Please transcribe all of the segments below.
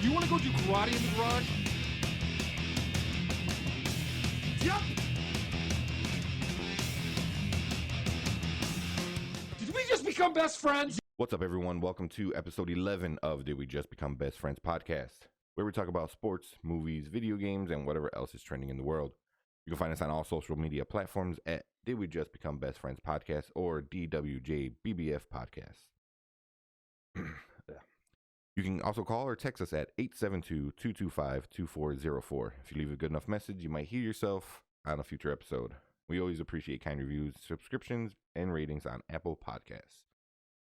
Do you want to go do karate in the garage? Yep. Did we just become best friends? What's up, everyone? Welcome to episode 11 of Did We Just Become Best Friends podcast, where we talk about sports, movies, video games, and whatever else is trending in the world. You can find us on all social media platforms at Did We Just Become Best Friends podcast or DWJBBF podcast. You can also call or text us at 872-225-2404. If you leave a good enough message, you might hear yourself on a future episode. We always appreciate kind reviews, subscriptions, and ratings on Apple Podcasts.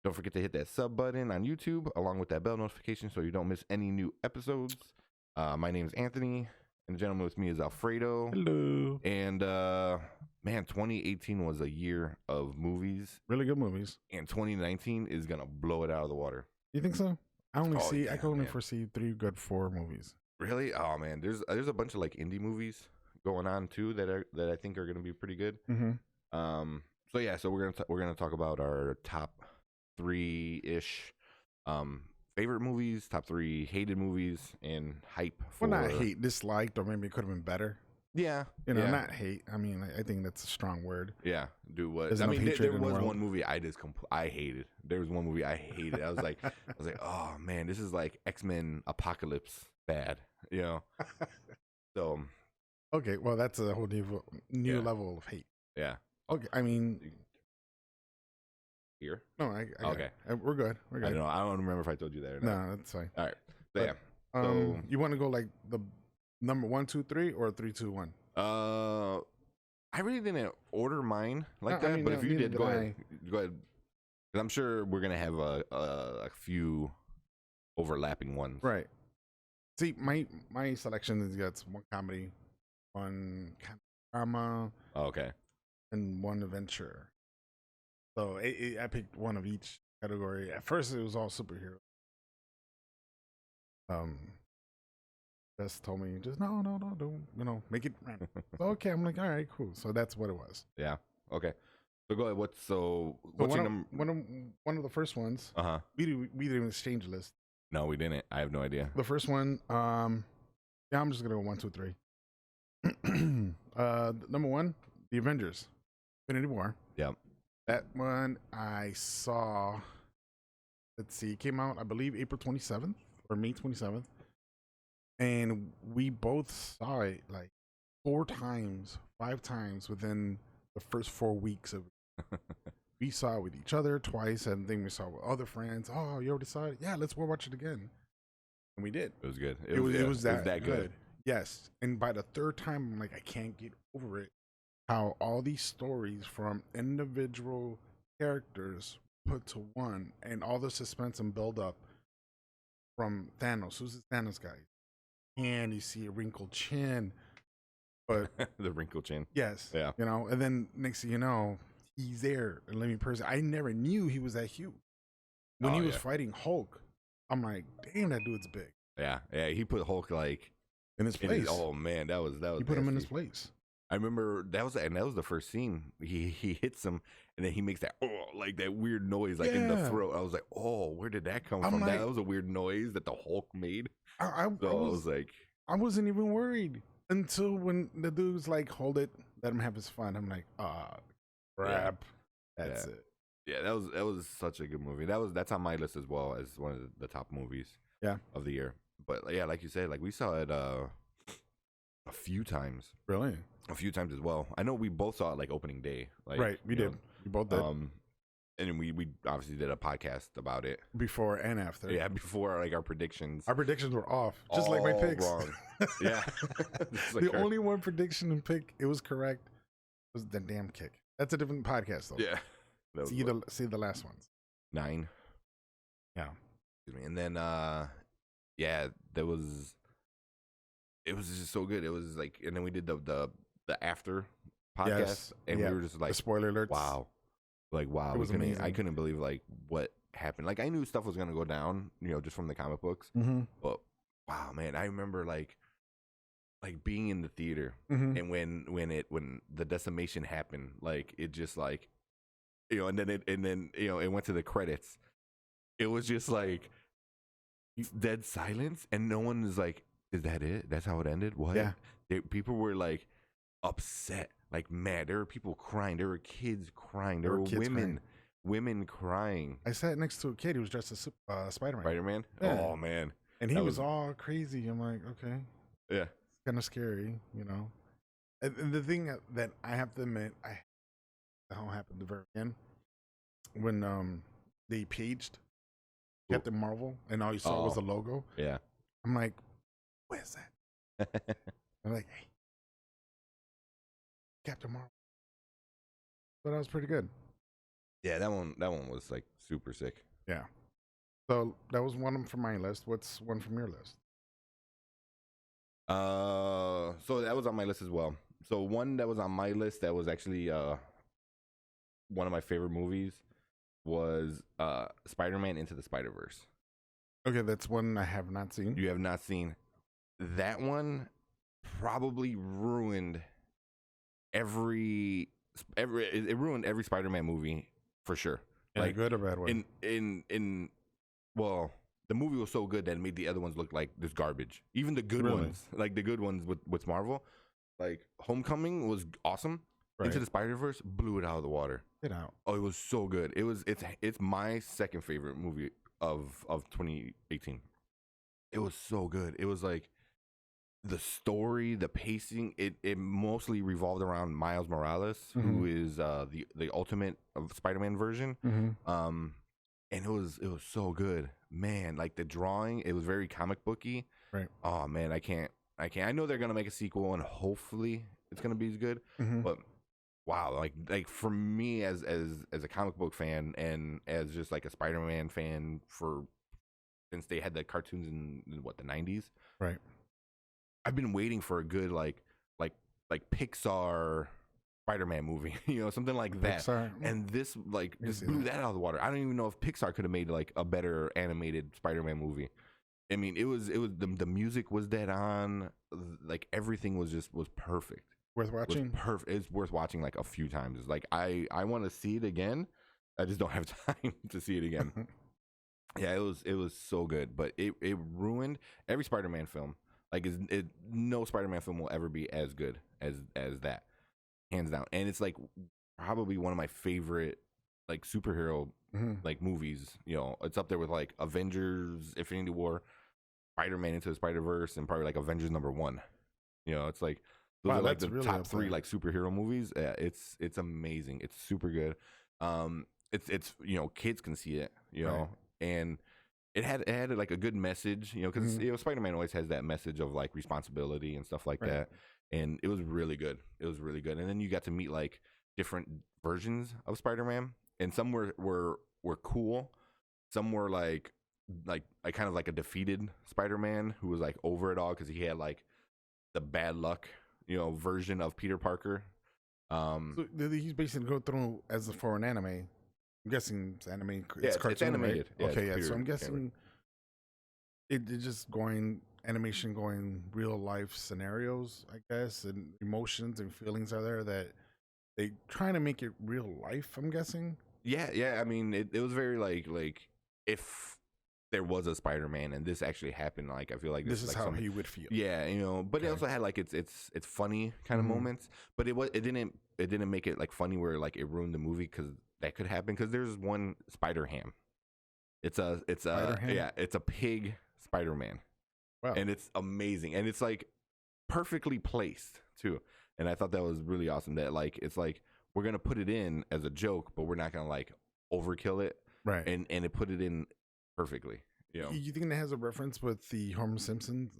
Don't forget to hit that sub button on YouTube along with that bell notification so you don't miss any new episodes. My name is Anthony, and the gentleman with me is Alfredo. Hello. And man, 2018 was a year of movies. Really good movies. And 2019 is gonna blow it out of the water. You think so? I can only man. foresee 3 good 4 movies. Really? Oh man, there's a bunch of like indie movies going on too that I think are gonna be pretty good. Mm-hmm. So we're gonna talk about our top 3-ish favorite movies, top 3 hated movies, and hype for. Well, not hate, disliked, or maybe it could have been better. Yeah, not hate. I mean, I think that's a strong word. Yeah, do what? There's I enough mean, hatred there in the was world. one movie I hated. There was one movie I hated. I was like, oh man, this is like X-Men Apocalypse bad, you know. So, Okay, well, that's a whole new level of hate. yeah. Okay, I mean, Here. no, I Okay. we're good. We're I good. don't know. I don't remember if I told you that or not. No, that's fine. All right. So, But, yeah. So, you want to go like the number 1, 2, 3, or 3, 2, 1? I really didn't order mine like No, I that, mean, but no, if you neither did, go did ahead. Go ahead. 'Cause I'm sure we're gonna have a few overlapping ones. Right. See, my selection is got 1 comedy, 1 kind of drama, Oh, okay. and 1 adventure. So I picked 1 of each category. At first, it was all superhero. Just told me, no, don't, make it random. So, okay, I'm like, all right, cool. So that's what it was. Yeah. Okay. So go ahead. What's So your one number? of the first ones, Uh-huh. we didn't exchange a list. No, we didn't. I have no idea. The first one, I'm just gonna go 1, 2, 3. Number 1, The Avengers, Infinity War. Yep. That one I saw. Let's see, it came out, I believe, April 27th or May 27th, and we both saw it like 4 times, 5 times within the first 4 weeks of it. We saw it with each other twice, and then we saw it with other friends. Oh, you already saw it? Yeah, let's go watch it again. And we did. It was good. It was that good. Yes. And by the 3rd time, I'm like, I can't get over it. How all these stories from individual characters put to one, and all the suspense and build up from Thanos. Who's this Thanos guy? And you see a wrinkled chin. But The wrinkled chin. yes. Yeah. And then next thing you know, he's there. And let me person. I never knew he was that huge. When Oh, he was yeah. fighting Hulk, I'm like, damn, that dude's big. Yeah. Yeah. He put Hulk like In his in place. his, oh man, that was He put him in his nasty. place. I remember that was the first scene. He hits him and then he makes that like that weird noise like in the Yeah. throat. I was like, oh, where did that come I'm from? like- That was a weird noise that the Hulk made. I So I was like, I wasn't even worried until when the dude's like, hold it, let him have his fun. I'm like, crap. That's Yeah. it. yeah, that was such a good movie. That's on my list as well as one of the top movies. Yeah. Of the year. But yeah, like you said, like we saw it a few times. Really? A few times as well. I know we both saw it like opening day. Like, Right. We you did. know, We both did. and then we obviously did a podcast about it. Before and after. Yeah, before like our predictions. Our predictions were off, just like my All picks. wrong. Yeah. Just like The our- only one prediction and pick it was correct was the damn kick. That's a different podcast though. Yeah. That was See the last ones. 9. Yeah. Excuse me. And then yeah, it was just so good. It was like, and then we did the after podcast, Yes. and Yeah. we were just The like, spoiler alerts. wow, like wow, It was I amazing. couldn't believe like what happened. Like I knew stuff was gonna go down, just from the comic books, Mm-hmm. but wow, man, I remember like being in the theater, Mm-hmm. and when the decimation happened, like it just like, and then it went to the credits. It was just like dead silence, and no one is like, "Is that it? That's how it ended?" What? Yeah. People were like upset, like mad. There were people crying. There were kids crying. There were kids women crying. I sat next to a kid who was dressed as Spider-Man. Spider-Man. Yeah. Oh man, and he was all crazy. I'm like, okay, yeah. it's kind of scary, you know. And the thing that I have to admit, that all happened the very end when they paged Captain Marvel, and all you saw was the logo. Yeah. I'm like, where's that? I'm like, hey, Captain Marvel. But that was pretty good. Yeah, that one was like super sick. Yeah. So that was one from my list. What's one from your list? So that was on my list as well. So one that was on my list that was actually one of my favorite movies was Spider-Man Into the Spider-Verse. Okay, that's one I have not seen. You have not seen that one? Probably ruined it ruined every Spider-Man movie for sure. Like good or bad way? In well, the movie was so good that it made the other ones look like this garbage. Even the good ones, like the good ones with Marvel, like Homecoming was awesome. Right. Into the Spider-Verse blew it out of the water. Get out. Oh, it was so good. It's my second favorite movie of 2018. It was so good. It was like the story, the pacing, it mostly revolved around Miles Morales, who is the ultimate of Spider-Man version. And it was so good, man. Like the drawing, it was very comic booky. Right. Oh man, I can't. I know they're gonna make a sequel, and hopefully it's gonna be as good. But wow, like for me as a comic book fan and as just like a Spider-Man fan since they had the cartoons in what, the 90s. Right. I've been waiting for a good like Pixar Spider-Man movie, something like that. Pixar. And this like just blew that out of the water. I don't even know if Pixar could have made like a better animated Spider-Man movie. I mean, it was the music was dead on, like everything was perfect. Worth watching. Perfect. It's worth watching like a few times. It's like I want to see it again. I just don't have time to see it again. Yeah, it was so good, but it ruined every Spider-Man film. Like no Spider-Man film will ever be as good as that, hands down. And it's like probably one of my favorite like superhero like movies. It's up there with like Avengers, Infinity War, Spider-Man Into the Spider-Verse, and probably like Avengers #1. It's like those are like the really top 3 like superhero movies. Yeah, it's amazing. It's super good. It's kids can see it. Right. And it had like a good message, because Spider-Man always has that message of like responsibility and stuff like that. And it was really good. It was really good. And then you got to meet like different versions of Spider-Man, and some were cool. Some were like kind of like a defeated Spider-Man who was like over it all because he had like the bad luck, version of Peter Parker. So he's basically go through as for an anime. I'm guessing it's anime. It's cartoon, it's animated. Right? Yeah, okay, yeah. So I'm guessing it's just animation going real life scenarios, I guess, and emotions and feelings are there that they trying to make it real life. I'm guessing. Yeah. I mean, it was very like if there was a Spider-Man and this actually happened, like I feel like this is like how he would feel. Yeah, but it also had like it's funny kind of moments, but it didn't make it like funny where like it ruined the movie, because that could happen. Because there's one Spider-Ham. It's a pig Spider-Man. Wow. And it's amazing, and it's like perfectly placed too. And I thought that was really awesome. That like it's like we're gonna put it in as a joke, but we're not gonna like overkill it. Right. And it put it in perfectly. You think that has a reference with the Homer Simpson,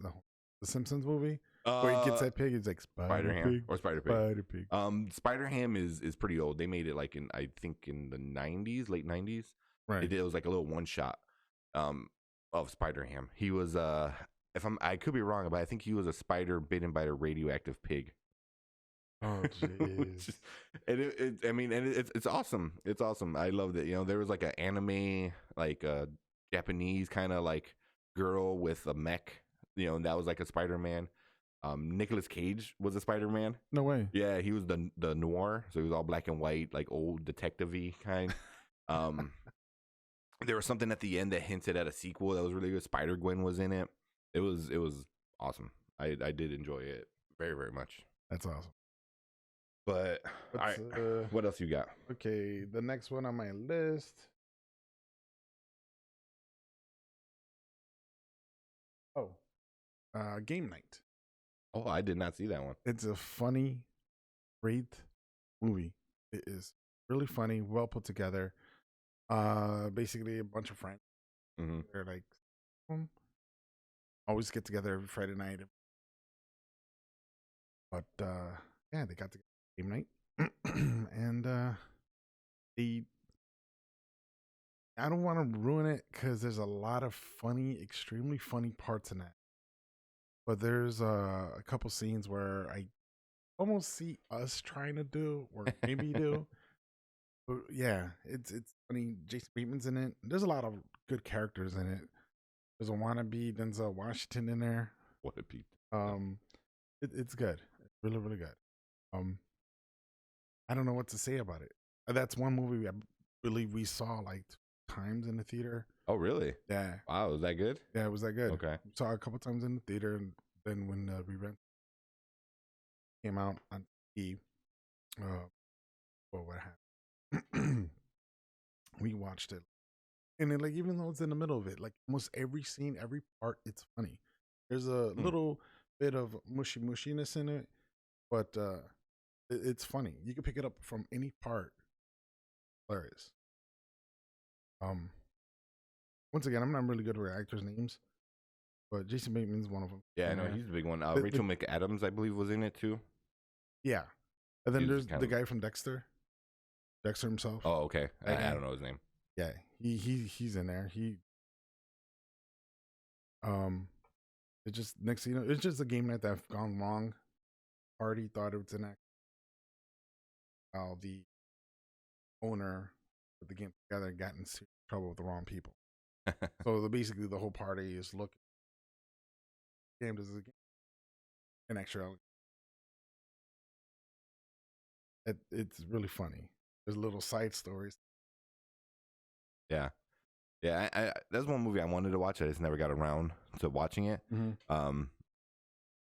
the Simpsons movie, where he gets that pig? It's like Spider-Ham or Spider-Pig. Spider-Pig. Spider-Ham is pretty old. They made it like I think in the 90s, late 90s. Right. It was like a little one shot of Spider-Ham. He was I could be wrong, but I think he was a spider bitten by a radioactive pig. Oh jeez. It's awesome. It's awesome. I loved it. There was like an anime, like a Japanese kind of like girl with a mech. That was like a Spider-Man. Nicolas Cage was a Spider-Man. No way. Yeah, he was the noir, so he was all black and white, like old detective-y kind. there was something at the end that hinted at a sequel that was really good. Spider-Gwen was in it. It was awesome. I did enjoy it very, very much. That's awesome. But all right, what else you got? Okay, the next one on my list. Oh, Game Night. Oh, I did not see that one. It's a funny, great movie. It is really funny, well put together. Basically a bunch of friends. Mm-hmm. They're like always get together every Friday night. But yeah, they got together Game Night. And I don't want to ruin it because there's a lot of funny, extremely funny parts in that. But there's a couple scenes where I almost see us trying to do, or maybe do. But yeah, it's funny. Jason Bateman's in it. There's a lot of good characters in it. There's a wannabe Denzel Washington in there. What a peep. It's good. It's really, really good. I don't know what to say about it. That's one movie I believe we saw like 2 times in the theater. Oh, really? Yeah. Wow, was that good? Yeah, it was that good. Okay. We saw it a couple times in the theater, and then when rerun came out on TV, what happened? We watched it, and then, like, even though it's in the middle of it, like almost every scene, every part, it's funny. There's a little bit of mushiness in it, but it's funny. You can pick it up from any part. Hilarious. Once again, I'm not really good with actors' names, but Jason Bateman's one of them. Yeah, I know he's the big one. Rachel McAdams, I believe, was in it too. Yeah, and then there's the guy from Dexter. Dexter himself. Oh, okay. I don't know his name. Yeah, he's in there. It's just next thing you know, it's just a game night that's gone wrong. Party thought it was an act. While the owner of the game together got in trouble with the wrong people. So basically the whole party is looking. Game does a game. An actuality. It's really funny. There's little side stories. Yeah. I that's one movie I wanted to watch. I just never got around to watching it. Mm-hmm.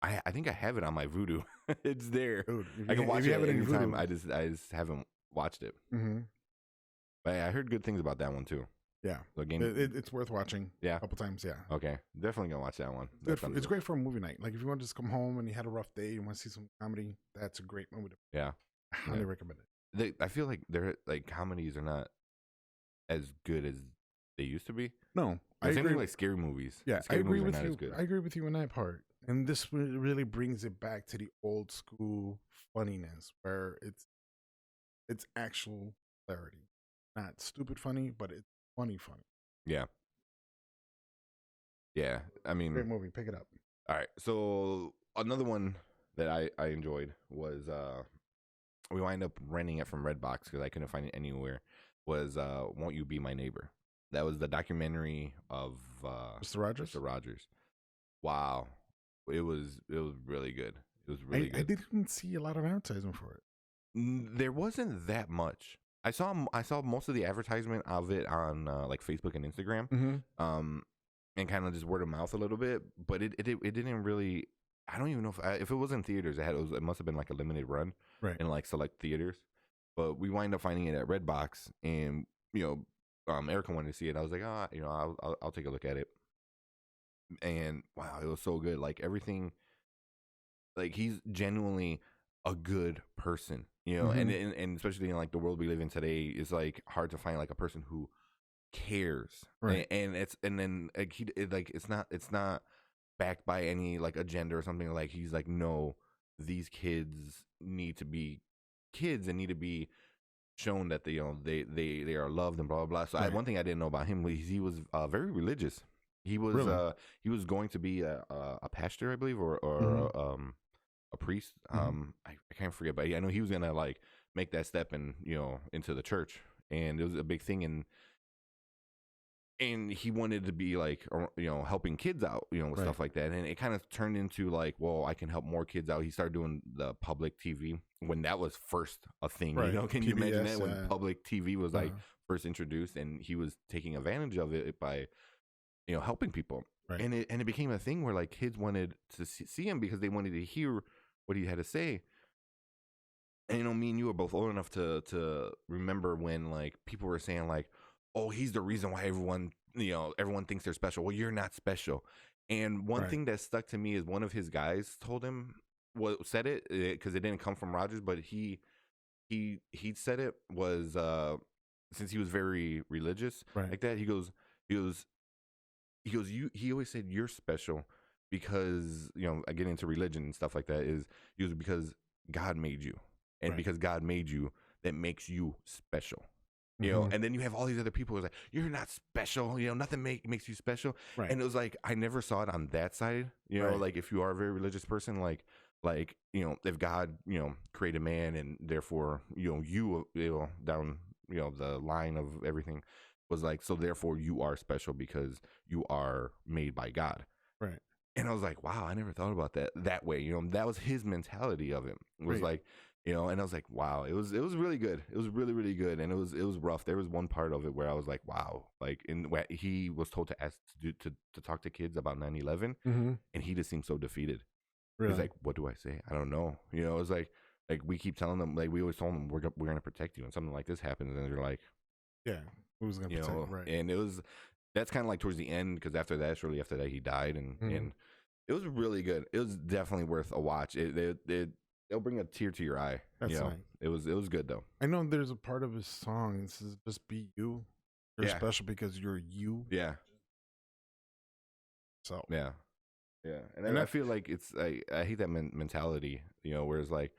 I think I have it on my Vudu. It's there. Dude, I can watch it anytime. Vudu. I just haven't watched it. Mm-hmm. But I heard good things about that one too. Yeah, the game. It's worth watching. Yeah, a couple times. Yeah. Okay, definitely gonna watch that one. It's great for a movie night. Like if you want to just come home and you had a rough day, you want to see some comedy, that's a great movie. Yeah, I highly recommend it. I feel like they're like comedies are not as good as they used to be. No, I agree. Like scary movies. Yeah, scary I agree movies with you. I agree with you in that part. And this really brings it back to the old school funniness, where it's actual clarity, not stupid funny, but it's funny. Yeah. Yeah. I mean, great movie. Pick it up. All right. So another one that I enjoyed was we wind up renting it from Redbox because I couldn't find it anywhere. Was Won't You Be My Neighbor? That was the documentary of Mr. Rogers. Mr. Rogers. Wow. It was really good. It was really good. I didn't see a lot of advertisement for it. There wasn't that much. I saw most of the advertisement of it on like Facebook and Instagram, and kind of just word of mouth a little bit. But it didn't really. I don't even know if it was in theaters. It must have been like a limited run, right, in like select theaters. But we wind up finding it at Redbox, and Erica wanted to see it. I was like, I'll take a look at it. And wow, it was so good. Like everything, like he's genuinely a good person, and especially in like the world we live in today, it's like hard to find like a person who cares, right? And then like it's not backed by any like agenda or something. Like he's like, no, these kids need to be kids and need to be shown that they are loved and blah blah blah. So right. One thing I didn't know about him was he was very religious. He was really? He was going to be a pastor, I believe, or a priest. I can't forget, but I know he was gonna like make that step and into the church, and it was a big thing. And he wanted to be like helping kids out, with right. stuff like that. And it kind of turned into like, well, I can help more kids out. He started doing the public TV when that was first a thing. Right. Can you imagine that when PBS, public TV was like first introduced, and he was taking advantage of it by, helping people. Right. And it became a thing where like kids wanted to see him because they wanted to hear what he had to say. And me and you were both old enough to remember when like people were saying like, oh, he's the reason why everyone thinks they're special. Well, you're not special. And one thing that stuck to me is one of his guys told him, said it because it didn't come from Rogers, but he said it was since he was very religious like that. He always said you're special because I get into religion and stuff like that. He was because God made you, and because God made you, that makes you special. And then you have all these other people who's like, you're not special, nothing makes you special. And it was like, I never saw it on that side, like if you are a very religious person, like, if God, created man and therefore, you down, the line of everything was like, so therefore you are special because you are made by God. Right. And I was like, wow, I never thought about that way. That was his mentality of it. It was like, and I was like, wow, it was really good. It was really, really good. And it was rough. There was one part of it where I was like, wow, like he was told to ask to talk to kids about 9/11, and he just seemed so defeated. Really? He's like, what do I say? I don't know. It was like we keep telling them, like we always told them we're going to protect you, and something like this happens, and they're like, yeah, who's going to protect you? Right. And that's kind of like towards the end, because shortly after that he died, and it was really good. It was definitely worth a watch. It'll bring a tear to your eye. That's nice. It was good though. I know there's a part of his song that says, "Just be you. You're special because you're you." Yeah. So yeah. And I feel like it's I hate that mentality. Where it's like,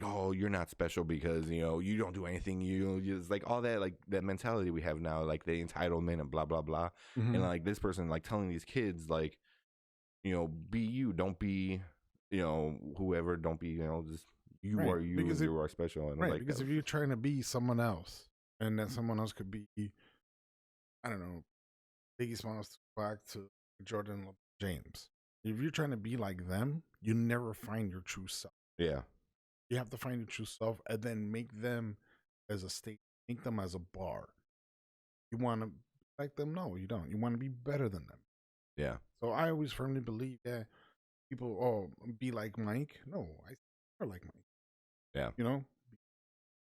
oh, you're not special because you don't do anything. You just like all that, like that mentality we have now, like the entitlement and blah blah blah. And like this person like telling these kids like, be you, don't be whoever, don't be just you are you, because you are special. And like, because if you're trying to be someone else, and that someone else could be, I don't know, Biggie Smalls back to Jordan James. If you're trying to be like them, you never find your true self. Yeah, you have to find your true self and then make them as a state, make them as a bar. You want to be like them? No, you don't. You want to be better than them. Yeah. So I always firmly believe that people, be like Mike. No, I are like Mike. Yeah.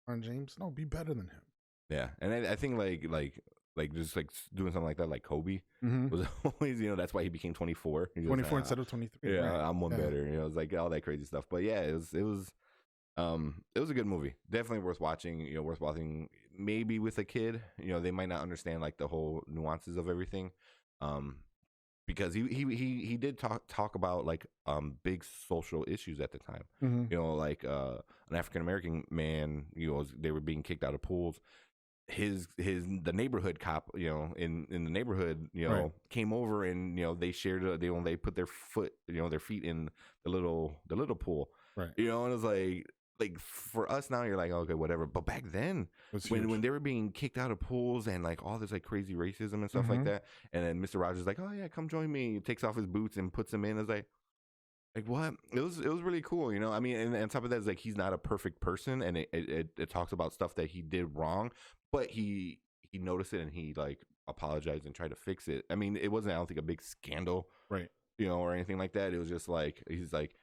On James. No, be better than him. Yeah, and I think like just like doing something like that, like Kobe was always, that's why he became 24. 24 instead of 23. Yeah, right. I'm one better. It's like all that crazy stuff. But yeah, it was a good movie. Definitely worth watching. Worth watching maybe with a kid. They might not understand like the whole nuances of everything. Because he did talk about like big social issues at the time. Like an African American man, they were being kicked out of pools. The neighborhood cop, in the neighborhood, came over and they shared they put their feet in the little pool. Right. And it was like for us now, you're like, okay, whatever. But back then, when they were being kicked out of pools and like all this like crazy racism and stuff like that, and then Mr. Rogers like, oh yeah, come join me. He takes off his boots and puts them in. It's like what? It was really cool, I mean, and on top of that, it's like he's not a perfect person, and it talks about stuff that he did wrong, but he noticed it and he like apologized and tried to fix it. I mean, it wasn't, I don't think, a big scandal, right? Or anything like that. It was just like he's like,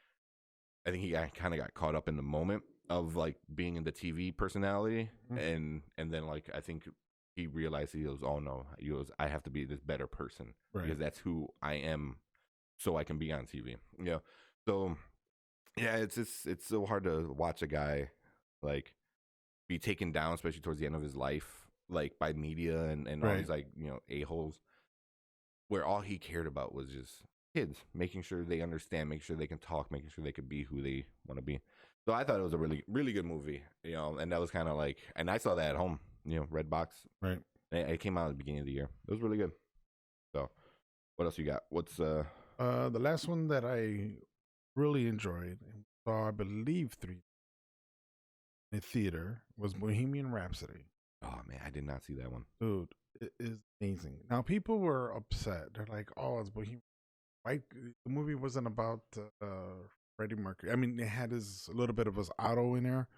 I think he kind of got caught up in the moment of like being in the TV personality, and then like I think he realized, he goes, oh no, I have to be this better person because that's who I am, so I can be on TV. So yeah, it's so hard to watch a guy like be taken down, especially towards the end of his life, like by media and all these like a-holes, where all he cared about was just kids, making sure they understand, making sure they can talk, making sure they could be who they want to be. So I thought it was a really, really good movie, and that was kind of like, and I saw that at home, Redbox. Right. And it came out at the beginning of the year. It was really good. So what else you got? What's the last one that I really enjoyed and saw, I believe 3 in theater, was Bohemian Rhapsody. Oh man, I did not see that one. Dude, it is amazing. Now people were upset. They're like, oh, it's Bohemian. Right? The movie wasn't about Freddie Mercury. I mean, it had a little bit of his auto in there,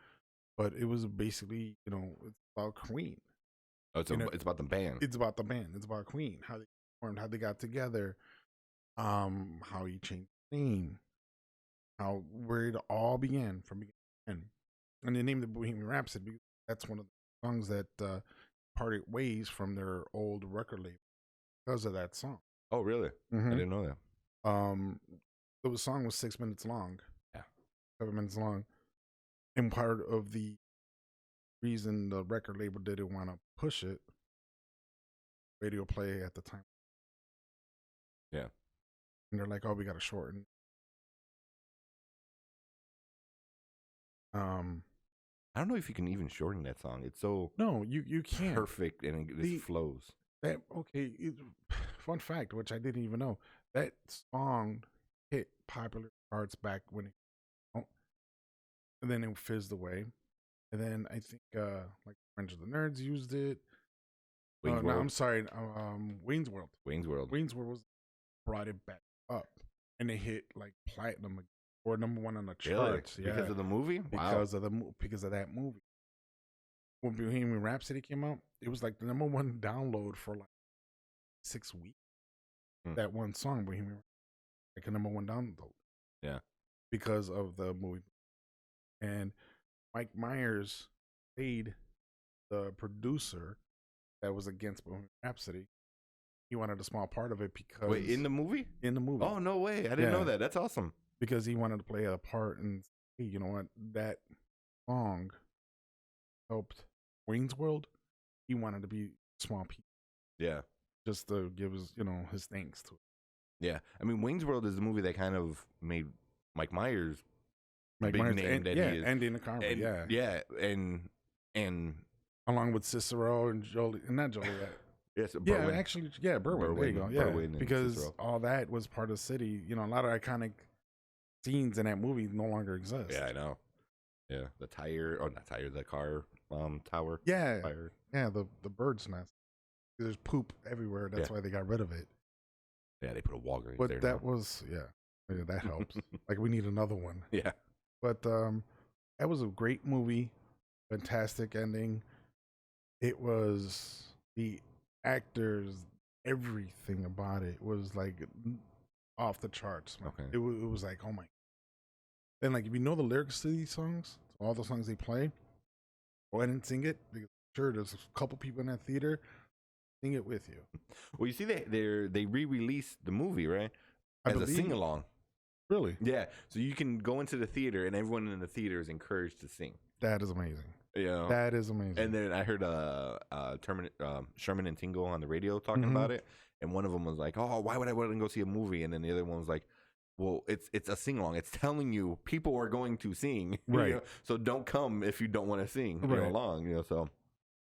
but it was basically, it's about Queen. Oh, it's about the band. It's about the band. It's about Queen, how they formed, how they got together, how he changed the name, how where it all began from beginning to end. And they named it Bohemian Rhapsody because that's one of the songs that parted ways from their old record label because of that song. Oh, really? I didn't know that. The song was 6 minutes long. Yeah. 7 minutes long. And part of the reason the record label didn't want to push it, radio play at the time. Yeah. And they're like, oh, we got to shorten. I don't know if you can even shorten that song. It's so no, you can't. perfect and it just flows. That fun fact, which I didn't even know, that song hit popular charts back when it came out, and then it fizzed away, and then I think like Friends of the Nerds used it. No, I'm sorry, Wayne's World. Wayne's World Was brought it back up, and it hit like platinum or number one on the charts. Really? Because of the movie? Because of that movie. When Bohemian Rhapsody came out, it was like the number one download for like 6 weeks. That one song, Bohemian Rhapsody, like a number one download. Yeah. Because of the movie. And Mike Myers played the producer that was against Bohemian Rhapsody. He wanted a small part of it because... Wait, in the movie? In the movie. Oh, no way. I didn't know that. That's awesome. Because he wanted to play a part and, hey, you know what? That song helped Wayne's World. He wanted to be a small piece. Yeah. Just to give his thanks to it. Yeah. I mean, Wayne's World is the movie that kind of made Mike Myers big name that he is. And Dana Carvey, yeah. Yeah, and along with Cicero and Jolie, and not Joliet. Yes, Berwyn. Yeah, actually, yeah, Berwyn. There you go. Yeah, Berwyn because Cicero. all that was part of the city. A lot of iconic scenes in that movie no longer exist. Yeah, I know. Yeah, the car tower. Yeah, fire. Yeah, the bird's nest. There's poop everywhere. That's why they got rid of it. Yeah, they put a Walgreens but there. But that was that helps. Like we need another one. Yeah. But that was a great movie, fantastic ending. It was the actors, everything about it was like off the charts. Man. Okay. It was like, oh my. Then like if you know the lyrics to these songs, all the songs they play, go ahead and sing it. Because sure, there's a couple people in that theater. Sing it with you. Well, you see, they re-released the movie, right? As a sing along. Really? Yeah. So you can go into the theater, and everyone in the theater is encouraged to sing. That is amazing. Yeah, that is amazing. And then I heard Sherman and Tingle on the radio talking about it, and one of them was like, "Oh, why would I want to go see a movie?" And then the other one was like, "Well, it's a sing along. It's telling you people are going to sing, right? So don't come if you don't want to sing along, So."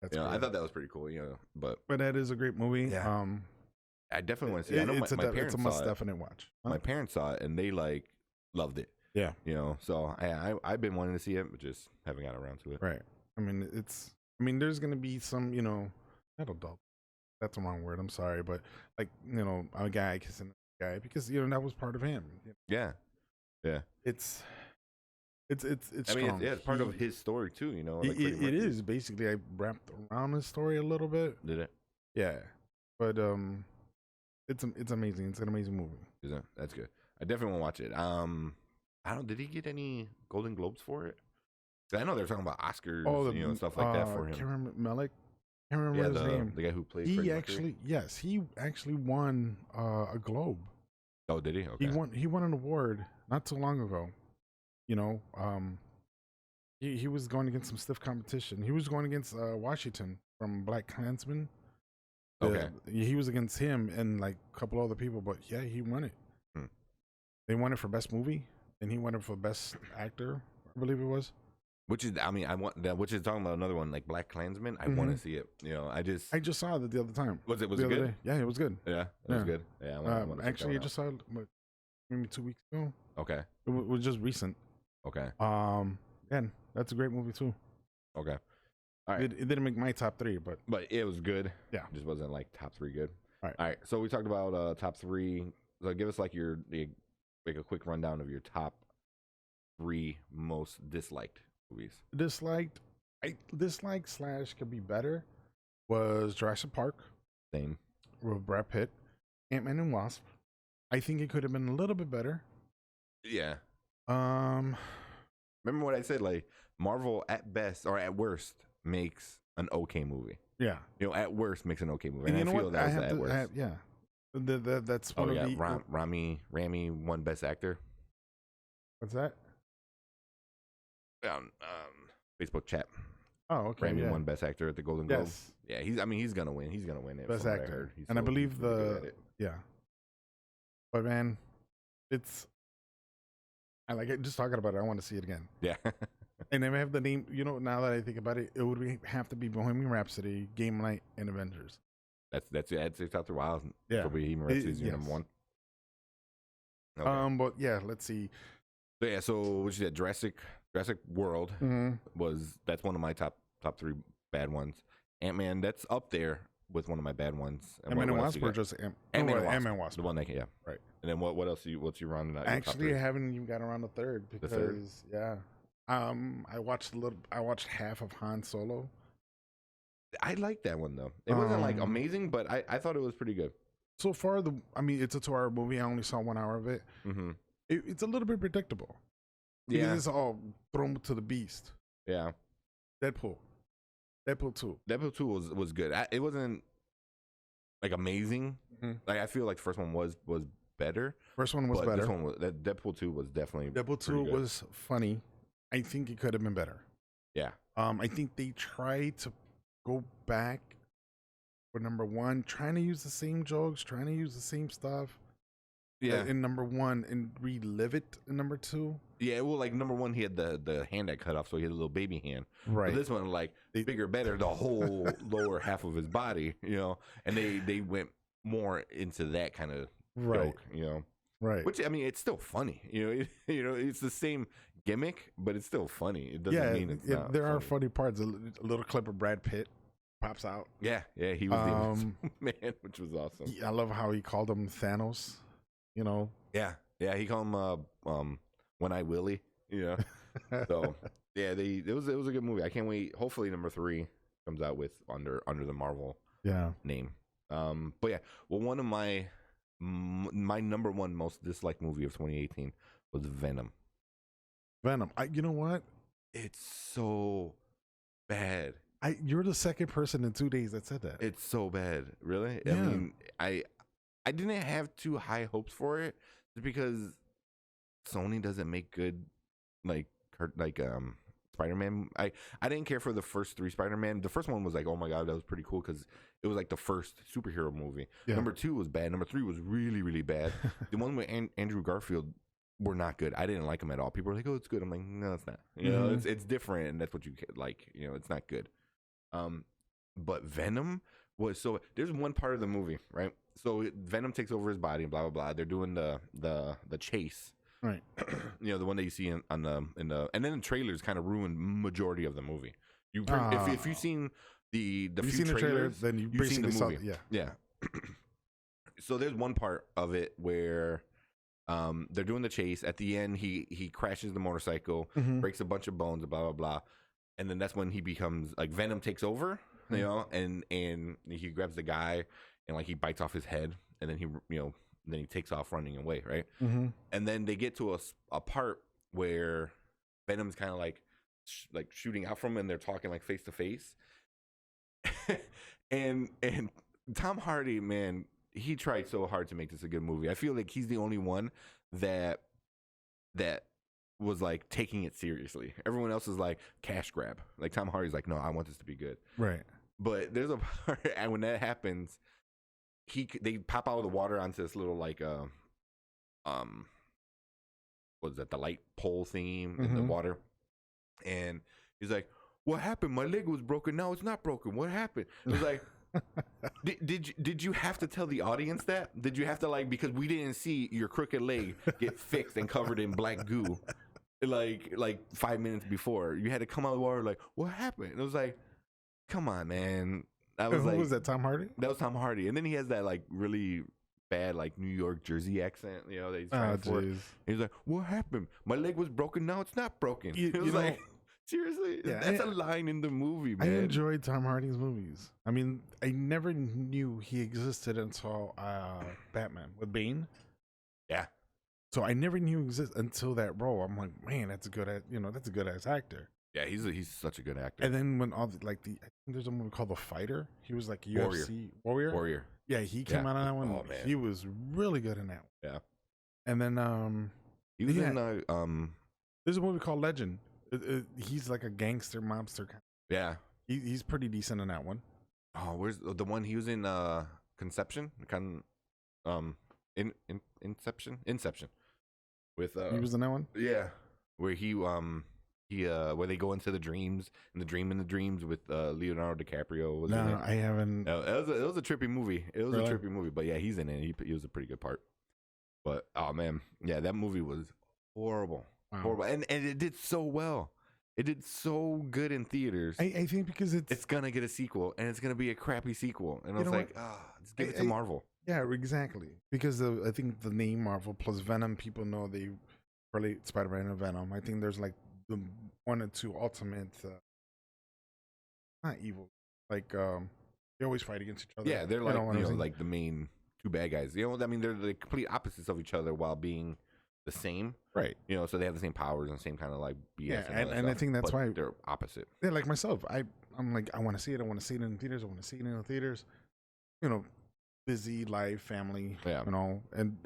That's I thought that was pretty cool, but that is a great movie. Yeah. I definitely want to see it. I know my parents it's a must definite watch. Huh? My parents saw it and they loved it. Yeah. So I've been wanting to see it, but just haven't got around to it. Right. I mean, there's gonna be some, not adult. That's the wrong word. I'm sorry, but like, a guy kissing a guy because that was part of him. Yeah. Yeah. It's I mean, it's part of his story too, Like it is basically. I wrapped around his story a little bit. Did it? Yeah, but it's amazing. It's an amazing movie. Is it? That's good. I definitely want to watch it. I don't. Did he get any Golden Globes for it? I know they're talking about Oscars, stuff like that for him. Cameron Malik. Can't remember his name. The guy who played. He actually won a Globe. Oh, did he? Okay. He won an award not too long ago. He was going against some stiff competition. He was going against Washington from Black Klansman. Okay. He was against him and like a couple other people, but yeah, he won it. They won it for best movie, and he won it for best actor, I believe it was. Which is, I want that. Which is talking about another one like Black Klansman. I want to see it. I just saw it the other time. Was it good? Day. Yeah, it was good. Yeah, it was good. Yeah, actually, I just saw it maybe 2 weeks ago. Okay. It was just recent. Okay. And that's a great movie too. Okay. All right. It didn't make my top 3, but it was good. Yeah. It just wasn't like top 3 good. All right. So we talked about top 3. So give us like a quick rundown of your top 3 most disliked movies. Disliked / could be better. was Jurassic Park Same. with Brad Pitt, Ant-Man and Wasp. I think it could have been a little bit better. Yeah. Um, Remember what I said? Like Marvel, at best or at worst, makes an okay movie. yeah. You know, at worst, makes an okay movie. And And you I know feel what? that I was have at to, worst. yeah. That's Oh one yeah, of the. Rami won Best Actor. What's that? Um, Facebook chat. Oh, okay. Rami Yeah. won Best Actor at the Golden Globe. Yes. Yeah, he's gonna win. He's gonna win it. Best from what I Actor. heard. He's And I believe he's really good at it. yeah. But man, I like it. Just talking about it, I want to see it again. Yeah. And then we have the name. You know, now that I think about it, it would have to be Bohemian Rhapsody, Game Night, and Avengers. That's it's after a while. Yeah. For Bohemian Rhapsody is your Yes. number one. Okay. But yeah, let's see. So yeah, so what you said, Jurassic World that's one of my top three bad ones. Ant-Man, that's up there with one of my bad ones. Ant-Man and what else Wasp you or got? just Ant-Man and Ant-Man and Wasp. The one that yeah. Right. And then what else what's you rounding out? your top Actually, three? I haven't even got around the third because third? yeah. I watched half of Han Solo. I like that one though. It wasn't like amazing, but I thought it was pretty good. So far, it's a 2-hour movie. I only saw 1 hour of it. Mm-hmm. It's a little bit predictable. Yeah. Because it's all thrown to the beast. Yeah. Deadpool 2. Deadpool 2 was good. It wasn't like amazing. Mhm. Like I feel like the first one was better. First one was but better. This one that Deadpool 2 was definitely Deadpool 2 pretty good. was funny. I think it could have been better. Yeah. I think they tried to go back for number 1, trying to use the same jokes, trying to use the same stuff. Yeah. In number 1 and relive it in number 2. Yeah, well, like number 1, he had the hand that cut off, so he had a little baby hand. Right. But this one, like bigger, better, the whole lower half of his body, you know. And they went more into that kind of joke, you know. Right. Which I mean, it's still funny, you know. It's the same gimmick, but it's still funny. It doesn't mean it's not. There are funny parts. A little clip of Brad Pitt pops out. Yeah, he was the man, which was awesome. I love how he called him Thanos. You know. Yeah, he called him One Eye Willie. You know. So yeah, it was a good movie. I can't wait. Hopefully, number 3 comes out with under the Marvel name. But yeah, well, one of my number 1 most disliked movie of 2018 was Venom. You know what? It's so bad. You're the second person in 2 days that said that. It's so bad. Really? Yeah. I mean, I didn't have too high hopes for it just because Sony doesn't make good Spider-Man. I didn't care for the first 3 Spider-Man. The first one was like, oh my god, that was pretty cool because it was like the first superhero movie. Yeah. Number 2 was bad. Number 3 was really, really bad. The one with Andrew Garfield were not good. I didn't like him at all. People were like, oh, it's good. I'm like, no, it's not. You know, it's different, and that's what you like. You know, it's not good. But Venom was so. There's one part of the movie, right? So Venom takes over his body, and blah blah blah. They're doing the chase. Right. You know, the one that you see in the and then the trailers kind of ruined majority of the movie. If you've seen the few seen the trailers, then you've seen the movie. Yeah. So there's one part of it where they're doing the chase. At the end, he crashes the motorcycle, breaks a bunch of bones, blah blah blah, and then that's when he becomes like Venom takes over, you know, and he grabs the guy and like he bites off his head, and then then he takes off running away, right? And then they get to a part where Venom's kind of like shooting out from him, and they're talking like face to face. And Tom Hardy, man, he tried so hard to make this a good movie. I feel like he's the only one that was like taking it seriously. Everyone else is like cash grab. Like Tom Hardy's like, no, I want this to be good. Right. But there's a part, and when that happens, they pop out of the water onto this little like what is that, the light pole thingy in the water, and he's like, what happened? My leg was broken. Now it's not broken. What happened? It was like, did you have to tell the audience that? Did you have to because we didn't see your crooked leg get fixed and covered in black goo like 5 minutes before? You had to come out of the water like, what happened? And it was like, come on, man. Who was that? Tom Hardy? That was Tom Hardy. And then he has that like really bad like New York Jersey accent, you know, that he's trying for. And he's like, what happened? My leg was broken. Now it's not broken. It was like, Seriously, Yeah, that's a line in the movie, I man. enjoyed Tom Hardy's movies. I mean, I never knew he existed until Batman with Bane. Yeah, So I never knew he existed until that role. I'm like, man, that's a good, that's a good ass actor. yeah, he's such a good actor. And then when I think there's a movie called The Fighter. He was like UFC Warrior. Warrior. Yeah, he came out on that one. Oh, man. He was really good in that one. Yeah. And then He was yeah. in there's a movie called Legend. He's like a gangster mobster kind. yeah. He's pretty decent in that one. Oh, where's the one he was in? Conception, Inception. With He was in that one. yeah, where he where they go into the dreams and the dreams with Leonardo DiCaprio was in No, it. I haven't. No, it was a trippy movie. It was Really? a trippy movie, but yeah, he's in it. He was a pretty good part. But oh man, yeah, that movie was horrible, Wow. horrible, and it did so well. It did so good in theaters. I think because It's gonna get a sequel, and it's gonna be a crappy sequel. And I You was know like, let's give it to Marvel. yeah, exactly. Because I think the name Marvel plus Venom, people know they relate Spider-Man and Venom. I think there's like the one or two ultimate, not evil, like they always fight against each other. Yeah, they're You like know what I'm saying? like the main two bad guys. I mean, they're the complete opposites of each other while being the same. Right. So they have the same powers and same kind of like BS. Yeah, and, all that and I stuff, think that's but why they're opposite. Yeah, like myself, I'm like I want to see it. I want to see it in theaters. I want to see it in the theaters. Busy life, family. Yeah. And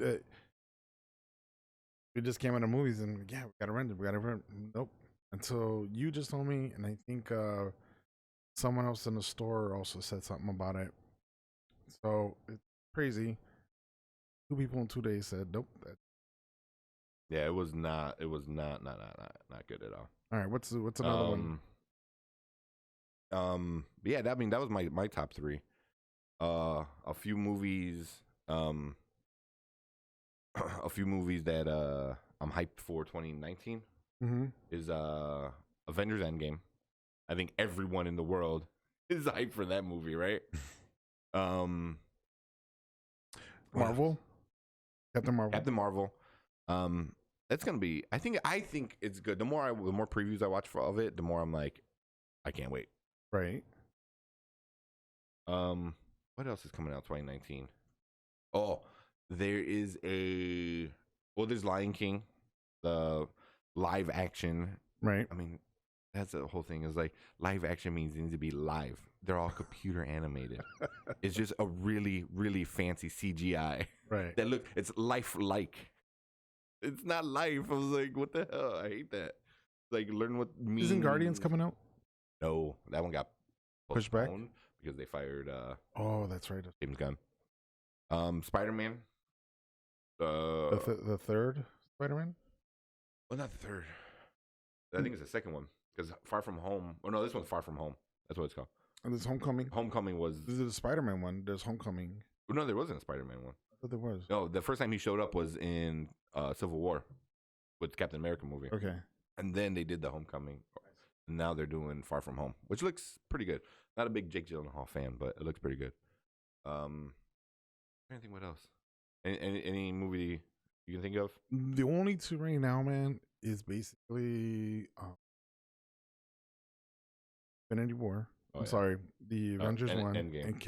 we just came out of movies and yeah, we gotta rent it. We gotta rent. Nope. Until you just told me, and I think someone else in the store also said something about it. So it's crazy. 2 people in 2 days said nope. Yeah, it was not not good at all. All right, what's another one? Yeah, that was my top 3. A few movies that I'm hyped for 2019 Mm-hmm. is Avengers Endgame. I think everyone in the world is hyped for that movie, right? Marvel. Captain Marvel. That's gonna be. I think it's good. The more previews I watch of it, the more I'm like, I can't wait. Right. What else is coming out 2019? Oh, there's Lion King, the live action. Right. I mean, that's the whole thing. Is like live action means it needs to be live. They're all computer animated. It's just a really, really fancy CGI. Right. It's lifelike. It's not life. I was like, what the hell? I hate that. Like, learn what means. Isn't Guardians coming out? No, that one got Pushed back? because they fired Oh, that's right. James Gunn. Spider-Man. The third Spider-Man? Well, not the third. I think it's the second one because Far From Home. Oh no, this one's Far From Home. That's what it's called. And there's Homecoming. Homecoming was. This is the Spider-Man one. There's Homecoming. No, there wasn't a Spider-Man one. I thought there was. No, the first time he showed up was in Civil War with the Captain America movie. Okay. And then they did the Homecoming. And now they're doing Far From Home, which looks pretty good. Not a big Jake Gyllenhaal fan, but it looks pretty good. I can't think what else. Any movie you can think of? The only 2 right now, man, is basically Infinity War. I'm sorry, the Avengers one. Endgame. And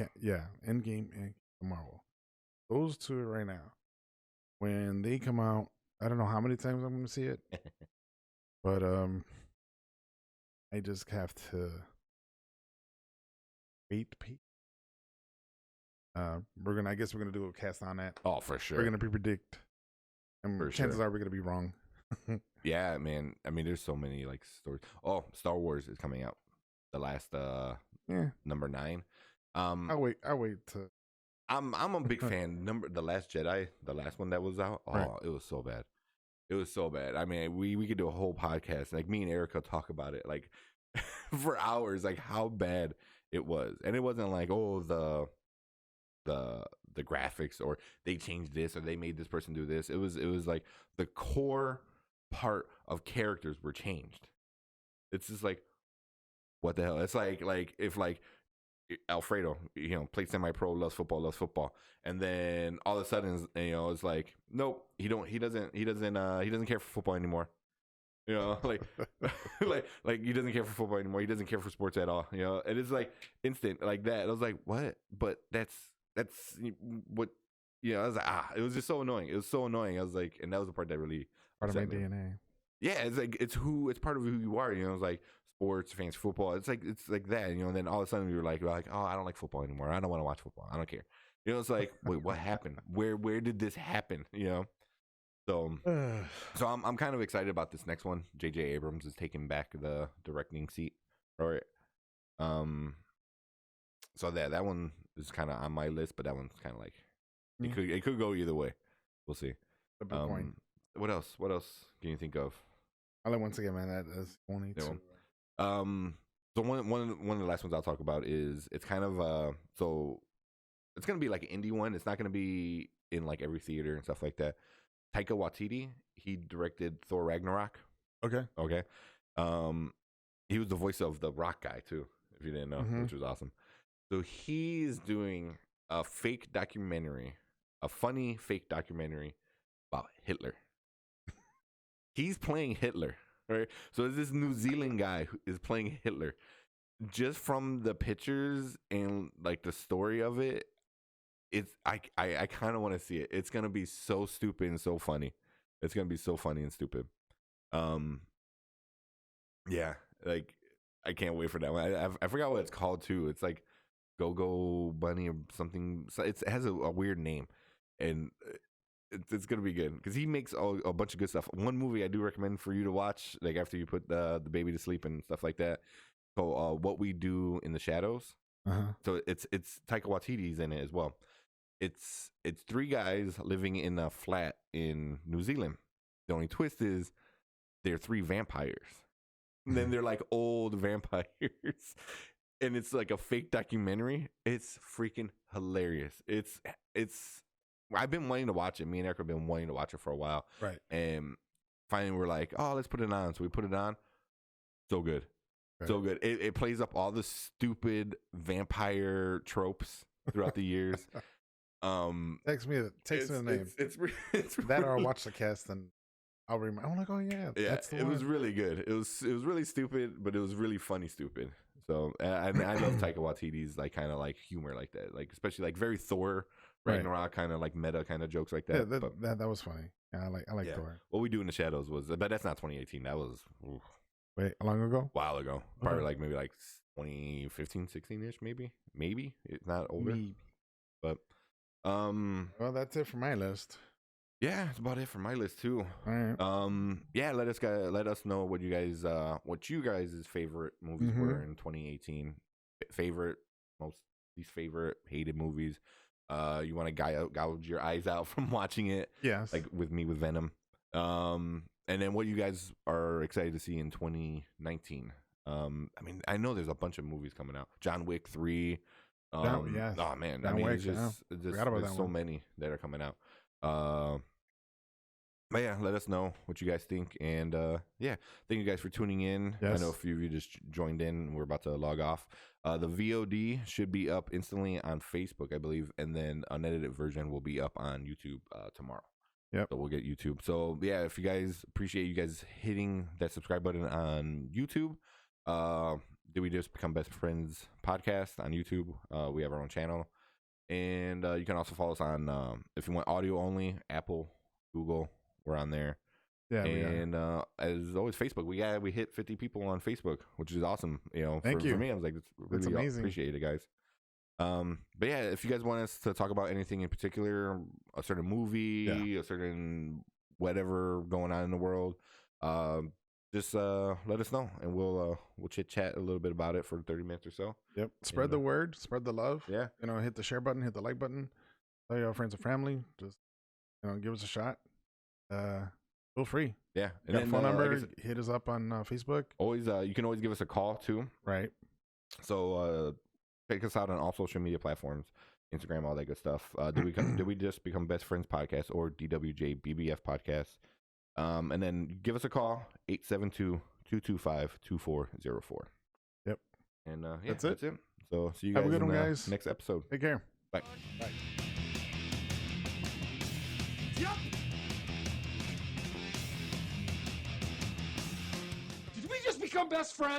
Endgame and Marvel. Those 2 right now. When they come out, I don't know how many times I'm going to see it, but I just have to wait. I guess we're gonna do a cast on that. Oh, for sure. We're gonna predict, and For chances sure. are we're gonna be wrong. Yeah, man. I mean, there's so many like stories. Oh, Star Wars is coming out. The last Yeah, number 9. I'll wait to. I'm a big fan. The Last Jedi, the last one that was out. Oh, Right. It was so bad. It was so bad. I mean, we could do a whole podcast. Like me and Erica talk about it like for hours, like how bad it was. And it wasn't like, oh, the graphics or they changed this or they made this person do this. It was like the core part of characters were changed. It's just like, what the hell? It's like if like Alfredo, played semi-pro, loves football, and then all of a sudden, it's like, nope, he doesn't care for football anymore. You know, like he doesn't care for football anymore. He doesn't care for sports at all. You know, and it's like instant like that. I was like, what? But that's what. You know, I was like, it was just so annoying. It was so annoying. I was like, and that was the part that really Part of my upset me. DNA. Yeah, it's like it's part of who you are. You know, it's like sports, fancy football. It's like that. You know, and then all of a sudden you're like, oh, I don't like football anymore. I don't want to watch football. I don't care. You know, it's like, wait, what happened? Where did this happen? You know, so I'm kind of excited about this next one. J.J. Abrams is taking back the directing seat. All right. So that one is kind of on my list, but that one's kind of like it could go either way. We'll see. What else? What else can you think of? I like once again, man. That is only two. So one of the last ones I'll talk about is it's kind of so it's gonna be like an indie one. It's not gonna be in like every theater and stuff like that. Taika Watiti, he directed Thor Ragnarok. Okay. He was the voice of the Rock guy too, if you didn't know, which was awesome. So he's doing a fake documentary, a funny fake documentary about Hitler. He's playing Hitler, right? So there's this New Zealand guy who is playing Hitler. Just from the pictures and like the story of it, I kind of want to see it. It's gonna be so stupid and so funny. It's gonna be so funny and stupid. Yeah, like I can't wait for that one. I forgot what it's called too. It's like Go Bunny or something. So it has a weird name, and it's gonna be good because he makes a bunch of good stuff. One movie I do recommend for you to watch, like after you put the baby to sleep and stuff like that, called What We Do in the Shadows. So it's Taika Waititi's in it as well. It's three guys living in a flat in New Zealand. The only twist is they're three vampires. And then they're like old vampires. And it's like a fake documentary. It's freaking hilarious. It's I've been wanting to watch it. Me and Eric have been wanting to watch it for a while. Right. And finally we're like, oh, let's put it on. So we put it on. So good. Right. So good. It plays up all the stupid vampire tropes throughout the years. Text me the name. It's that or I'll watch the cast and I'll remember. I'm like, oh yeah, that's the one. Was really good. It was really stupid, but it was really funny stupid. So I love Taika Waititi's like kind of like humor like that, like especially like very Thor Ragnarok kind of like meta kind of jokes like that. Yeah, that was funny. Yeah, I like Thor. What We Do in the Shadows was, but that's not 2018. That was wait, how long ago? A while ago, probably like maybe like 2015, 16ish, maybe it's not older, but. Well, that's it for my list. Yeah, that's about it for my list too. All right. Yeah, let us know what you guys' favorite movies were in 2018. Favorite, most least favorite, hated movies. You want to gouge your eyes out from watching it. Yes. Like with me with Venom. And then what you guys are excited to see in 2019. I mean, I know there's a bunch of movies coming out. John Wick 3. Yes. Oh man, John Wick, there's so many that are coming out. But yeah, let us know what you guys think, and yeah, thank you guys for tuning in. Yes. I know a few of you just joined in. We're about to log off. The VOD should be up instantly on Facebook, I believe, and then an edited version will be up on YouTube tomorrow. Yep. So we'll get YouTube. So yeah, if you guys appreciate you guys hitting that subscribe button on YouTube. Did We Just Become Best Friends podcast on YouTube? We have our own channel. And you can also follow us on, if you want audio only, Apple, Google, we're on there. Yeah. And as always, Facebook. We hit 50 people on Facebook, which is awesome. You know, Thank you. For me, I was like, that's really amazing. Appreciate it, guys. But yeah, if you guys want us to talk about anything in particular, a certain movie, a certain whatever going on in the world, just let us know, and we'll chit chat a little bit about it for 30 minutes or so. Yep. Spread the word, spread the love. Yeah. You know, hit the share button, hit the like button. Tell your friends and family. Just give us a shot. Feel free. Yeah. And then phone number. Hit us up on Facebook. Always. You can always give us a call too. Right. So check us out on all social media platforms, Instagram, all that good stuff. Did we just become Best Friends podcast or DWJBBF podcast? And then give us a call, 872-225-2404. Yep. And yeah, that's it. So see you guys in the next episode. Take care. Bye. Bye. Yep. become best friends?